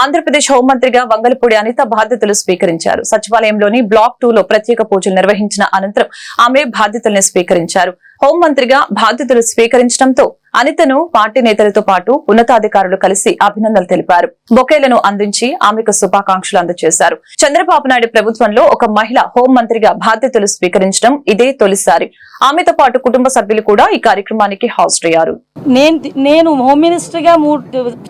ఆంధ్రప్రదేశ్ హోంమంత్రిగా వంగలపూడి అనిత బాధ్యతలు స్వీకరించారు. సచివాలయంలోని బ్లాక్ 2 లో ప్రత్యేక పూజలు నిర్వహించిన అనంతరం ఆమె బాధ్యతలను స్వీకరించారు. హోంమంత్రిగా బాధ్యతలు స్వీకరించడంతో అనితను పార్టీ నేతలతో పాటు ఉన్నతాధికారులు కలిసి అభినందనలు తెలిపారు. బొకేలను అందించి ఆమెకు శుభాకాంక్షలు అందజేశారు. చంద్రబాబు నాయుడు ప్రభుత్వంలో ఒక మహిళ హోంమంత్రిగా బాధ్యతలు స్వీకరించడం ఇదే తొలిసారి. ఆమెతో పాటు కుటుంబ సభ్యులు కూడా ఈ కార్యక్రమానికి హాజరయ్యారు. నేను హోమ్ మినిస్టర్గా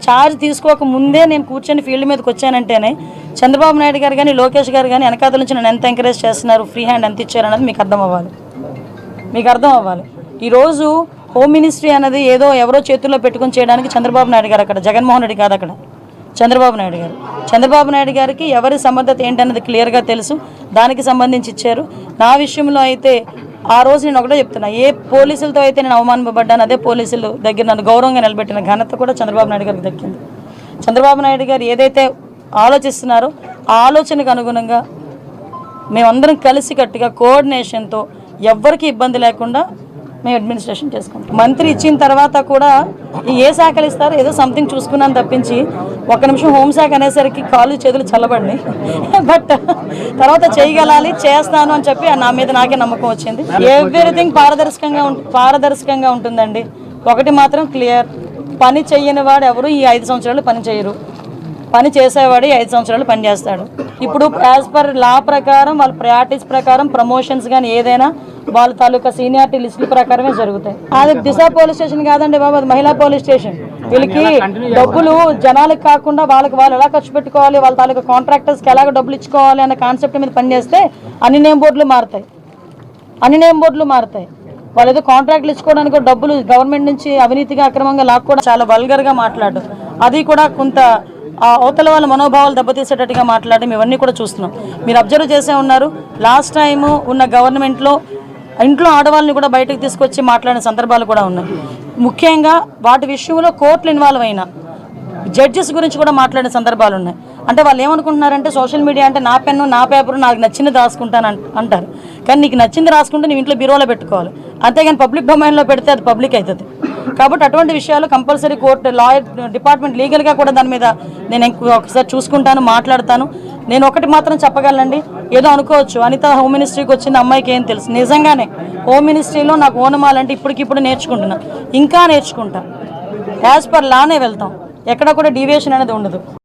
ఛార్జ్ తీసుకోక ముందే నేను కూర్చొని ఫీల్డ్ మీదకి వచ్చానంటేనే చంద్రబాబు నాయుడు గారు కానీ లోకేష్ గారు కానీ వెనకాతల నుంచి నన్ను ఎంత ఎంకరేజ్ చేస్తున్నారు, ఫ్రీ హ్యాండ్ ఎంత ఇచ్చారు అన్నది మీకు అర్థం అవ్వాలి. ఈరోజు హోమ్ మినిస్ట్రీ అన్నది ఏదో ఎవరో చేతుల్లో పెట్టుకుని చేయడానికి చంద్రబాబు నాయుడు గారు అక్కడ, జగన్మోహన్ రెడ్డి కాదు అక్కడ, చంద్రబాబు నాయుడు గారికి ఎవరి సమర్థత ఏంటన్నది క్లియర్గా తెలుసు. దానికి సంబంధించి ఇచ్చారు. నా విషయంలో అయితే ఆ రోజు నేను ఒకటే చెప్తున్నా, ఏ పోలీసులతో అయితే నేను అవమానపడ్డాను అదే పోలీసులు దగ్గర నన్ను గౌరవంగా నిలబెట్టిన ఘనత కూడా చంద్రబాబు నాయుడు గారికి దక్కింది. చంద్రబాబు నాయుడు గారు ఏదైతే ఆలోచిస్తున్నారో ఆ ఆలోచనకు అనుగుణంగా మేమందరం కలిసికట్టుగా కోఆర్డినేషన్తో ఎవ్వరికి ఇబ్బంది లేకుండా మేము అడ్మినిస్ట్రేషన్ చేసుకుంటాం. మంత్రి ఇచ్చిన తర్వాత కూడా ఏ శాఖలు ఇస్తారో ఏదో సంథింగ్ చూసుకున్నాను తప్పించి ఒక్క నిమిషం హోంశాఖ అనేసరికి కాళ్ళు చేతులు చల్లబడినాయి. బట్ తర్వాత చేయగలాలి, చేస్తాను అని చెప్పి నా మీద నాకే నమ్మకం వచ్చింది. ఎవ్రీథింగ్ పారదర్శకంగా ఉంటుందండి. ఒకటి మాత్రం క్లియర్, పని చెయ్యని వాడు ఎవరు ఈ 5 సంవత్సరాలు పని చేయరు. పని చేసేవాడు 5 సంవత్సరాలు పని చేస్తాడు. ఇప్పుడు యాజ్ పర్ లా ప్రకారం వాళ్ళ ప్రయారిటీస్ ప్రకారం ప్రమోషన్స్ కానీ ఏదైనా వాళ్ళ తాలూకా సీనియారిటీ లిస్టుల ప్రకారమే జరుగుతాయి. అది దిశ పోలీస్ స్టేషన్ కాదండి బాబు, అది మహిళా పోలీస్ స్టేషన్. వీళ్ళకి డబ్బులు జనాలకు కాకుండా వాళ్ళు ఎలా ఖర్చు పెట్టుకోవాలి, వాళ్ళ తాలూకా కాంట్రాక్టర్స్కి ఎలాగ డబ్బులు ఇచ్చుకోవాలి అన్న కాన్సెప్ట్ మీద పనిచేస్తే అన్ని నేమ్ బోర్డులు మారుతాయి. వాళ్ళు ఏదో కాంట్రాక్ట్లు ఇచ్చుకోవడానికి డబ్బులు గవర్నమెంట్ నుంచి అవినీతిగా అక్రమంగా లాక్కోవడం, చాలా వల్గర్గా మాట్లాడడం, అది కూడా కొంత అవతల వాళ్ళ మనోభావాలు దెబ్బతీసేటట్టుగా మాట్లాడడం, ఇవన్నీ కూడా చూస్తున్నాం. మీరు అబ్జర్వ్ చేసే ఉన్నారు. లాస్ట్ టైము ఉన్న గవర్నమెంట్లో ఇంట్లో ఆడవాళ్ళని కూడా బయటకు తీసుకొచ్చి మాట్లాడిన సందర్భాలు కూడా ఉన్నాయి. ముఖ్యంగా వాటి విషయంలో కోర్టులు ఇన్వాల్వ్ అయిన జడ్జెస్ గురించి కూడా మాట్లాడిన సందర్భాలు ఉన్నాయి. అంటే వాళ్ళు ఏమనుకుంటున్నారంటే సోషల్ మీడియా అంటే నా పెన్ను నా పేపరు నాకు నచ్చింది రాసుకుంటాను అంటారు. కానీ నీకు నచ్చింది రాసుకుంటే నీ ఇంట్లో బీరోలో పెట్టుకోవాలి, అంతేగాని పబ్లిక్ డొమైన్లో పెడితే అది పబ్లిక్ అవుతుంది. కాబట్టి అటువంటి విషయాలు కంపల్సరీ కోర్టు లాయర్ డిపార్ట్మెంట్ లీగల్గా కూడా దాని మీద నేను ఒకసారి చూసుకుంటాను, మాట్లాడతాను. నేను ఒకటి మాత్రం చెప్పగలనండి, ఏదో అనుకోవచ్చు అనిత హోమ్ మినిస్ట్రీకి వచ్చింది అమ్మాయికి ఏం తెలుసు. నిజంగానే హోమ్ మినిస్ట్రీలో నాకు ఓనమాలంటే ఇప్పటికిప్పుడు నేర్చుకుంటున్నా, ఇంకా నేర్చుకుంటా. యాజ్ పర్ లానే వెళ్తాం, ఎక్కడ కూడా డీవియేషన్ అనేది ఉండదు.